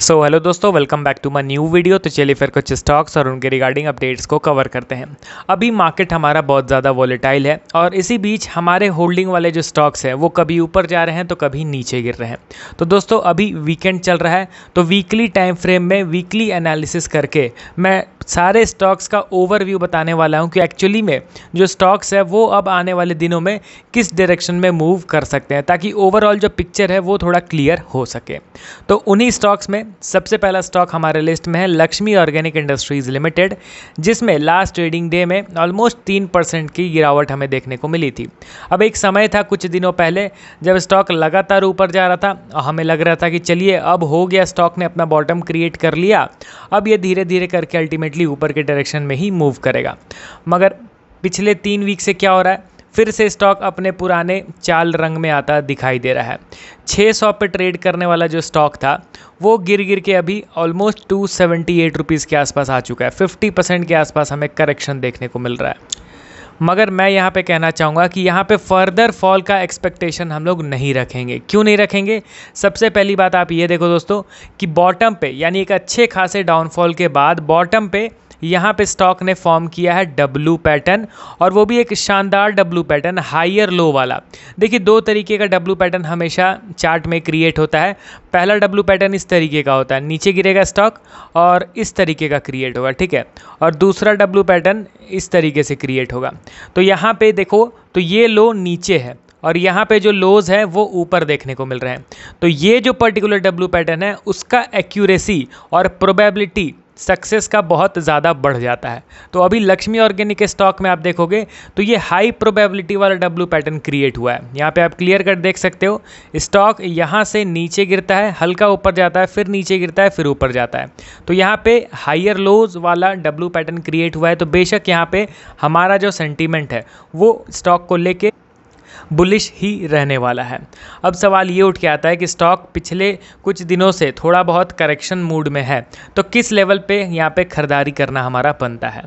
Hello दोस्तों, welcome back to my new video. तो चलिए फिर कुछ स्टॉक्स और उनके रिगार्डिंग अपडेट्स को कवर करते हैं। अभी मार्केट हमारा बहुत ज़्यादा वॉलेटाइल है और इसी बीच हमारे होल्डिंग वाले जो स्टॉक्स हैं वो कभी ऊपर जा रहे हैं तो कभी नीचे गिर रहे हैं। तो दोस्तों अभी वीकेंड चल रहा है, तो वीकली टाइम फ्रेम में वीकली एनालिसिस करके मैं सारे स्टॉक्स का ओवरव्यू बताने वाला हूं कि एक्चुअली में जो स्टॉक्स है वो अब आने वाले दिनों में किस डायरेक्शन में मूव कर सकते हैं, ताकि ओवरऑल जो पिक्चर है वो थोड़ा क्लियर हो सके। तो उन्हीं स्टॉक्स में सबसे पहला स्टॉक हमारे लिस्ट में है लक्ष्मी ऑर्गेनिक इंडस्ट्रीज़ लिमिटेड, जिसमें लास्ट ट्रेडिंग डे में ऑलमोस्ट 3% की गिरावट हमें देखने को मिली थी। अब एक समय था कुछ दिनों पहले जब स्टॉक लगातार ऊपर जा रहा था और हमें लग रहा था कि चलिए अब हो गया, स्टॉक ने अपना बॉटम क्रिएट कर लिया, अब ये धीरे धीरे करके अल्टीमेटली ऊपर के डायरेक्शन में ही मूव करेगा। मगर पिछले 3 वीक से क्या हो रहा है, फिर से स्टॉक अपने पुराने चाल रंग में आता दिखाई दे रहा है। 600 पे ट्रेड करने वाला जो स्टॉक था वो गिर गिर के अभी ऑलमोस्ट 278 रुपीज़ के आसपास आ चुका है। 50% के आसपास हमें करेक्शन देखने को मिल रहा है। मगर मैं यहाँ पे कहना चाहूँगा कि यहाँ पे फर्दर फॉल का एक्सपेक्टेशन हम लोग नहीं रखेंगे। क्यों नहीं रखेंगे? सबसे पहली बात आप ये देखो दोस्तों कि बॉटम पे, यानी एक अच्छे खासे डाउनफॉल के बाद बॉटम पे यहाँ पे स्टॉक ने फॉर्म किया है डब्लू पैटर्न, और वो भी एक शानदार डब्लू पैटर्न, हायर लो वाला। देखिए 2 तरीके का डब्लू पैटर्न हमेशा चार्ट में क्रिएट होता है। पहला डब्लू पैटर्न इस तरीके का होता है, नीचे गिरेगा स्टॉक और इस तरीके का क्रिएट होगा, ठीक है। और दूसरा डब्लू पैटर्न इस तरीके से क्रिएट होगा। तो यहाँ पे देखो तो ये लो नीचे है और यहाँ पे जो लोज है वो ऊपर देखने को मिल रहे हैं। तो ये जो पर्टिकुलर डब्लू पैटर्न है उसका एक्यूरेसी और प्रोबेबिलिटी सक्सेस का बहुत ज़्यादा बढ़ जाता है। तो अभी लक्ष्मी ऑर्गेनिक के स्टॉक में आप देखोगे तो ये हाई प्रोबेबिलिटी वाला डब्लू पैटर्न क्रिएट हुआ है। यहाँ पे आप क्लियर कट देख सकते हो, स्टॉक यहाँ से नीचे गिरता है, हल्का ऊपर जाता है, फिर नीचे गिरता है, फिर ऊपर जाता है। तो यहाँ पे हायर लोज वाला डब्लू पैटर्न क्रिएट हुआ है। तो बेशक यहाँ पे हमारा जो सेंटीमेंट है वो स्टॉक को लेके बुलिश ही रहने वाला है। अब सवाल ये उठ के आता है कि स्टॉक पिछले कुछ दिनों से थोड़ा बहुत करेक्शन मूड में है, तो किस लेवल पे यहाँ पे खरीदारी करना हमारा बनता है।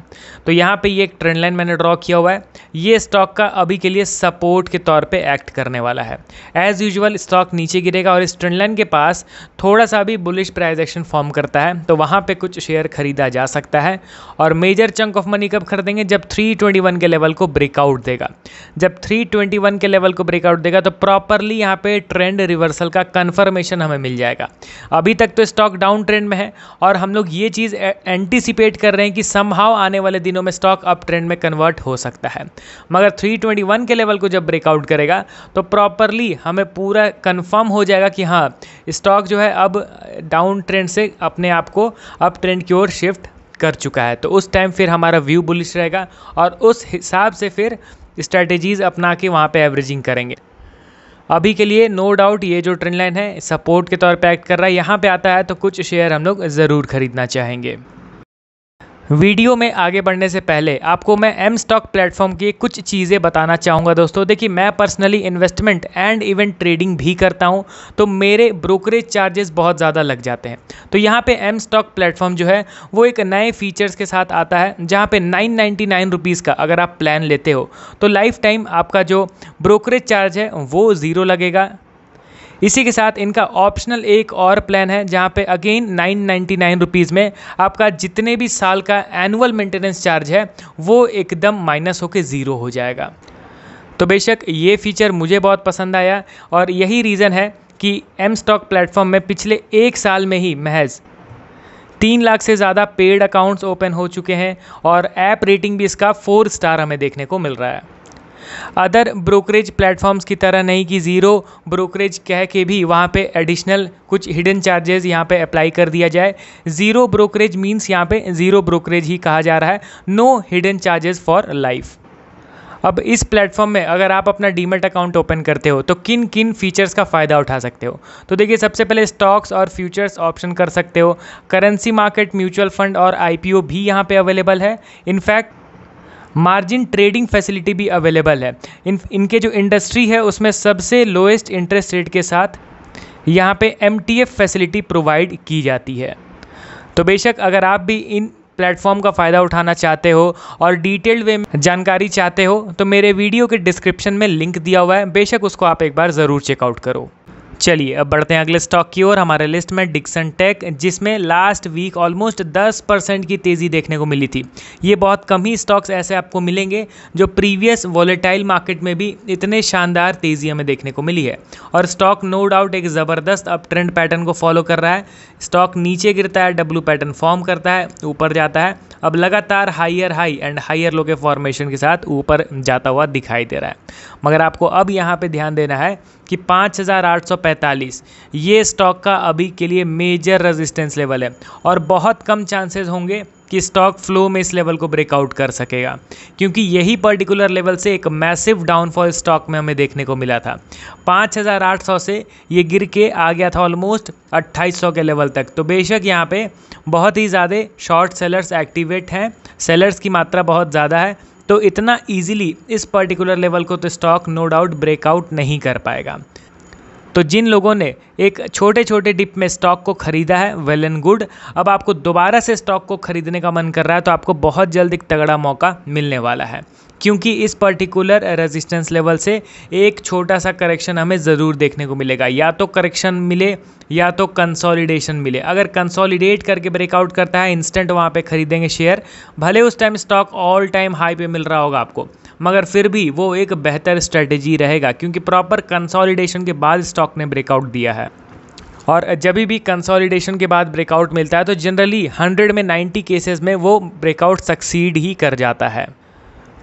तो यहाँ पे ये एक ट्रेंड लाइन मैंने ड्रॉ किया हुआ है, ये स्टॉक का अभी के लिए सपोर्ट के तौर पे एक्ट करने वाला है। एज़ यूजुअल स्टॉक नीचे गिरेगा और इस ट्रेंड लाइन के पास थोड़ा सा भी बुलिश प्राइस एक्शन फॉर्म करता है तो वहाँ पे कुछ शेयर खरीदा जा सकता है। और मेजर चंक ऑफ मनी कब खरीदेंगे? जब 321 के लेवल को ब्रेकआउट देगा। जब 321 के लेवल को ब्रेकआउट देगा तो प्रॉपरली यहाँ पे ट्रेंड रिवर्सल का कंफर्मेशन हमें मिल जाएगा। अभी तक तो स्टॉक डाउन ट्रेंड में है और हम लोग ये चीज़ एंटीसिपेट कर रहे हैं कि समहाउ आने वाले दिनों में स्टॉक अप ट्रेंड में कन्वर्ट हो सकता है। मगर 321 के लेवल को जब ब्रेकआउट करेगा तो प्रॉपरली हमें पूरा कंफर्म हो जाएगा कि हाँ, स्टॉक जो है अब डाउन ट्रेंड से अपने आप को अप ट्रेंड की ओर शिफ्ट कर चुका है। तो उस टाइम फिर हमारा व्यू बुलिश रहेगा और उस हिसाब से फिर स्ट्रैटेजीज अपना के वहाँ पे एवरेजिंग करेंगे। अभी के लिए नो डाउट ये जो ट्रेंड लाइन है सपोर्ट के तौर पे एक्ट कर रहा है, यहाँ पे आता है तो कुछ शेयर हम लोग ज़रूर खरीदना चाहेंगे। वीडियो में आगे बढ़ने से पहले आपको मैं एम स्टॉक प्लेटफॉर्म की कुछ चीज़ें बताना चाहूँगा दोस्तों। देखिए मैं personally investment and event trading भी करता हूँ, तो मेरे ब्रोकरेज चार्जेस बहुत ज़्यादा लग जाते हैं। तो यहाँ पे एम स्टॉक प्लेटफॉर्म जो है वो एक नए फीचर्स के साथ आता है, जहाँ पे 999 रुपीज़ का अगर आप प्लान लेते हो तो लाइफ टाइम आपका जो ब्रोकरेज चार्ज है वो ज़ीरो लगेगा। इसी के साथ इनका ऑप्शनल एक और प्लान है जहाँ पे अगेन 999 रुपीज़ में आपका जितने भी साल का एनुअल मेंटेनेंस चार्ज है वो एकदम माइनस होकर ज़ीरो हो जाएगा। तो बेशक ये फीचर मुझे बहुत पसंद आया और यही रीज़न है कि एम स्टॉक प्लेटफॉर्म में पिछले 1 साल में ही महज 3 लाख से ज़्यादा पेड अकाउंट्स ओपन हो चुके हैं और ऐप रेटिंग भी इसका 4 स्टार हमें देखने को मिल रहा है। अदर ब्रोकरेज प्लेटफॉर्म्स की तरह नहीं कि ज़ीरो ब्रोकरेज कह के भी वहाँ पे एडिशनल कुछ हिडन चार्जेस यहाँ पे अप्लाई कर दिया जाए। ज़ीरो ब्रोकरेज मीन्स यहाँ पे ज़ीरो ब्रोकरेज ही कहा जा रहा है, no hidden charges for life. अब इस प्लेटफॉर्म में अगर आप अपना डीमैट अकाउंट ओपन करते हो तो किन किन फीचर्स का फ़ायदा उठा सकते हो? तो देखिए सबसे पहले स्टॉक्स और फ्यूचर्स ऑप्शन कर सकते हो, करेंसी मार्केट, म्यूचुअल फंड और IPO भी यहाँ पे अवेलेबल है। इनफैक्ट मार्जिन ट्रेडिंग फैसिलिटी भी अवेलेबल है। इनके जो इंडस्ट्री है उसमें सबसे लोएस्ट इंटरेस्ट रेट के साथ यहाँ पे MTF फैसिलिटी प्रोवाइड की जाती है। तो बेशक अगर आप भी इन प्लेटफॉर्म का फ़ायदा उठाना चाहते हो और डिटेल्ड वे में जानकारी चाहते हो तो मेरे वीडियो के डिस्क्रिप्शन में लिंक दिया हुआ है, बेशक उसको आप एक बार ज़रूर चेकआउट करो। चलिए अब बढ़ते हैं अगले स्टॉक की ओर। हमारे लिस्ट में डिक्सन टेक, जिसमें लास्ट वीक ऑलमोस्ट 10% की तेज़ी देखने को मिली थी। ये बहुत कम ही स्टॉक्स ऐसे आपको मिलेंगे जो प्रीवियस वॉलेटाइल मार्केट में भी इतने शानदार तेज़ी हमें देखने को मिली है। और स्टॉक नो डाउट एक ज़बरदस्त अप ट्रेंड पैटर्न को फॉलो कर रहा है। स्टॉक नीचे गिरता है, डब्ल्यू पैटर्न फॉर्म करता है, ऊपर जाता है, अब लगातार हाइयर हाई एंड हाइयर लो के फॉर्मेशन के साथ ऊपर जाता हुआ दिखाई दे रहा है। मगर आपको अब यहाँ पे ध्यान देना है कि 5845 ये स्टॉक का अभी के लिए मेजर रेजिस्टेंस लेवल है और बहुत कम चांसेस होंगे कि स्टॉक फ्लो में इस लेवल को ब्रेकआउट कर सकेगा, क्योंकि यही पर्टिकुलर लेवल से एक मैसिव डाउनफॉल स्टॉक में हमें देखने को मिला था। 5800 से ये गिर के आ गया था ऑलमोस्ट 2800 के लेवल तक। तो बेशक यहाँ पे बहुत ही ज़्यादा शॉर्ट सेलर्स एक्टिवेट हैं, सेलर्स की मात्रा बहुत ज़्यादा है, तो इतना इजीली इस पर्टिकुलर लेवल को तो स्टॉक नो डाउट ब्रेकआउट नहीं कर पाएगा। तो जिन लोगों ने एक छोटे छोटे डिप में स्टॉक को खरीदा है, वेल एंड गुड। अब आपको दोबारा से स्टॉक को खरीदने का मन कर रहा है तो आपको बहुत जल्द एक तगड़ा मौका मिलने वाला है, क्योंकि इस पर्टिकुलर रेजिस्टेंस लेवल से एक छोटा सा करेक्शन हमें ज़रूर देखने को मिलेगा। या तो करेक्शन मिले या तो कंसोलिडेशन मिले। अगर कंसोलिडेट करके ब्रेकआउट करता है, इंस्टेंट वहाँ पे खरीदेंगे शेयर, भले उस time stock all time high पे मिल रहा होगा आपको, मगर फिर भी वो एक बेहतर स्ट्रेटेजी रहेगा, क्योंकि प्रॉपर कंसोलिडेशन के बाद स्टॉक ने ब्रेकआउट दिया है। और जब भी कंसोलिडेशन के बाद ब्रेकआउट मिलता है तो जनरली 100 में 90 केसेस में वो ब्रेकआउट सक्सीड ही कर जाता है।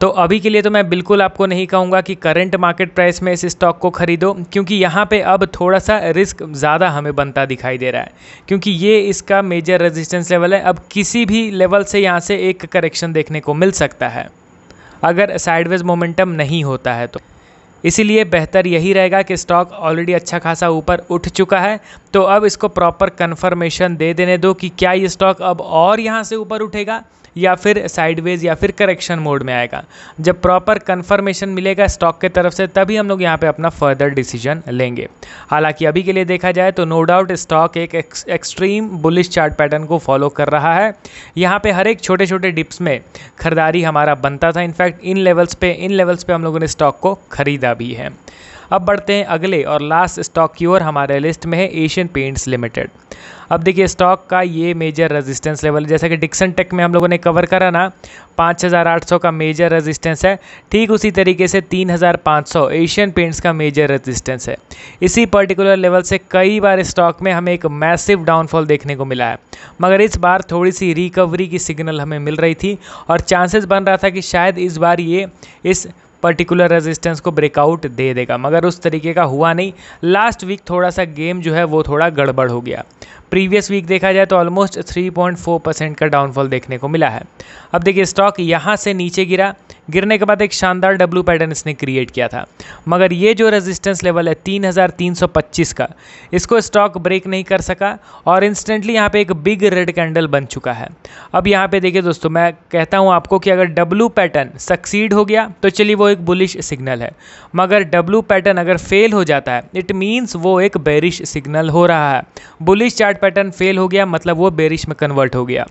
तो अभी के लिए तो मैं बिल्कुल आपको नहीं कहूँगा कि करंट मार्केट प्राइस में इस स्टॉक को खरीदो, क्योंकि यहाँ पे अब थोड़ा सा रिस्क ज़्यादा हमें बनता दिखाई दे रहा है, क्योंकि ये इसका मेजर रेजिस्टेंस लेवल है। अब किसी भी लेवल से यहाँ से एक करेक्शन देखने को मिल सकता है अगर साइडवेज मोमेंटम नहीं होता है तो। इसीलिए बेहतर यही रहेगा कि स्टॉक ऑलरेडी अच्छा खासा ऊपर उठ चुका है, तो अब इसको प्रॉपर कन्फर्मेशन दे देने दो कि क्या ये स्टॉक अब और यहाँ से ऊपर उठेगा या फिर साइडवेज या फिर करेक्शन मोड में आएगा। जब प्रॉपर कन्फर्मेशन मिलेगा स्टॉक के तरफ से, तभी हम लोग यहाँ पे अपना फर्दर डिसीजन लेंगे। हालांकि अभी के लिए देखा जाए तो नो डाउट स्टॉक एक एक्सट्रीम बुलिश चार्ट पैटर्न को फॉलो कर रहा है। यहाँ पे हर एक छोटे छोटे डिप्स में खरीदारी हमारा बनता था। इनफैक्ट इन लेवल्स पे हम लोगों ने स्टॉक को खरीदा भी है। अब बढ़ते हैं अगले और लास्ट स्टॉक की ओर। हमारे लिस्ट में है एशियन पेंट्स लिमिटेड। अब देखिए स्टॉक का ये मेजर रेजिस्टेंस लेवल, जैसा कि डिक्सन टेक में हम लोगों ने कवर करा ना, 5800 का मेजर रेजिस्टेंस है, ठीक उसी तरीके से 3500 एशियन पेंट्स का मेजर रेजिस्टेंस है। इसी पर्टिकुलर लेवल से कई बार स्टॉक में हमें एक मैसिव डाउनफॉल देखने को मिला है, मगर इस बार थोड़ी सी रिकवरी की सिग्नल हमें मिल रही थी और चांसेस बन रहा था कि शायद इस बार ये इस पर्टिकुलर रेजिस्टेंस को ब्रेकआउट दे देगा, मगर उस तरीके का हुआ नहीं। लास्ट वीक थोड़ा सा गेम जो है वो थोड़ा गड़बड़ हो गया। प्रीवियस वीक देखा जाए तो ऑलमोस्ट 3.4% का डाउनफॉल देखने को मिला है। अब देखिए स्टॉक यहाँ से नीचे गिरा, गिरने के बाद एक शानदार डब्ल्यू पैटर्न इसने क्रिएट किया था, मगर ये जो रेजिस्टेंस लेवल है 3325 का, इसको स्टॉक ब्रेक नहीं कर सका और इंस्टेंटली यहाँ पे एक बिग रेड कैंडल बन चुका है। अब यहाँ पे देखिए दोस्तों, मैं कहता हूँ आपको कि अगर डब्ल्यू पैटर्न सक्सीड हो गया तो चलिए वो एक बुलिश सिग्नल है, मगर डब्ल्यू पैटर्न अगर फेल हो जाता है इट मीन्स वो एक बेरिश सिग्नल हो रहा है। बुलिश चार्ट पैटर्न फेल हो गया मतलब वो बेरिश में कन्वर्ट हो गया।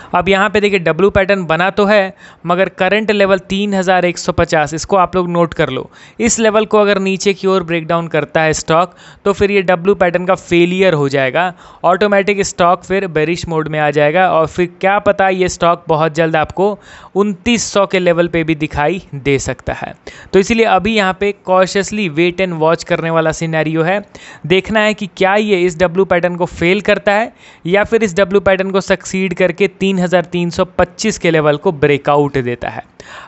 अब यहाँ पे देखिए डब्ल्यू पैटर्न बना तो है, मगर करंट लेवल 3150, इसको आप लोग नोट कर लो। इस लेवल को अगर नीचे की ओर ब्रेक डाउन करता है स्टॉक तो फिर ये डब्ल्यू पैटर्न का फेलियर हो जाएगा, ऑटोमेटिक स्टॉक फिर बेरिश मोड में आ जाएगा और फिर क्या पता ये स्टॉक बहुत जल्द आपको 2900 के लेवल पे भी दिखाई दे सकता है। तो इसीलिए अभी यहाँ पे कॉशियसली वेट एंड वॉच करने वाला सिनेरियो है। देखना है कि क्या ये इस डब्ल्यू पैटर्न को फेल करता है या फिर इस डब्ल्यू पैटर्न को सक्सीड करके 3325 के लेवल को ब्रेकआउट देता है।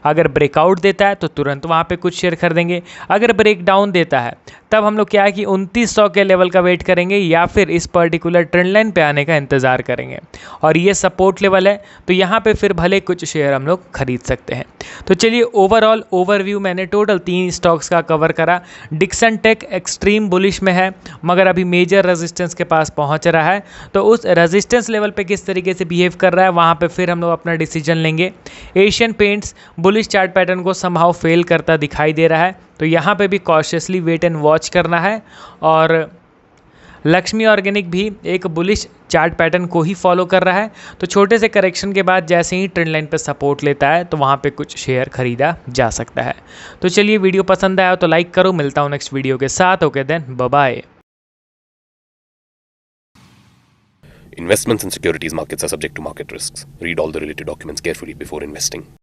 अगर ब्रेकआउट देता है तो तुरंत वहाँ पे कुछ शेयर खरीदेंगे, अगर ब्रेक डाउन देता है तब हम लोग क्या है कि 2900 के लेवल का वेट करेंगे या फिर इस पर्टिकुलर ट्रेंड लाइन पे आने का इंतज़ार करेंगे। और ये सपोर्ट लेवल है तो यहाँ पे फिर भले कुछ शेयर हम लोग खरीद सकते हैं। तो चलिए ओवरऑल ओवरव्यू मैंने टोटल 3 स्टॉक्स का कवर करा। डिक्सन टेक एक्सट्रीम बुलिश में है मगर अभी मेजर रेजिस्टेंस के पास पहुँच रहा है, तो उस रेजिस्टेंस लेवल पे किस तरीके से बिहेव कर रहा है वहाँ पे फिर हम लोग अपना डिसीजन लेंगे। Asian paints bullish chart pattern को समहाउ फेल करता दिखाई दे रहा है, तो यहाँ पे भी कॉशियसली वेट एंड वॉच करना है। और लक्ष्मी ऑर्गेनिक भी एक बुलिश चार्ट पैटर्न को ही फॉलो कर रहा है, तो छोटे से करेक्शन के बाद जैसे ही ट्रेंड लाइन पे सपोर्ट लेता है तो वहाँ पे कुछ शेयर खरीदा जा सकता है। तो चलिए वीडियो पसंद आया तो लाइक करो, मिलता हूँ नेक्स्ट वीडियो के साथ। Okay then bye bye. Investments in securities markets are subject to market risks. Read all the related documents carefully before investing.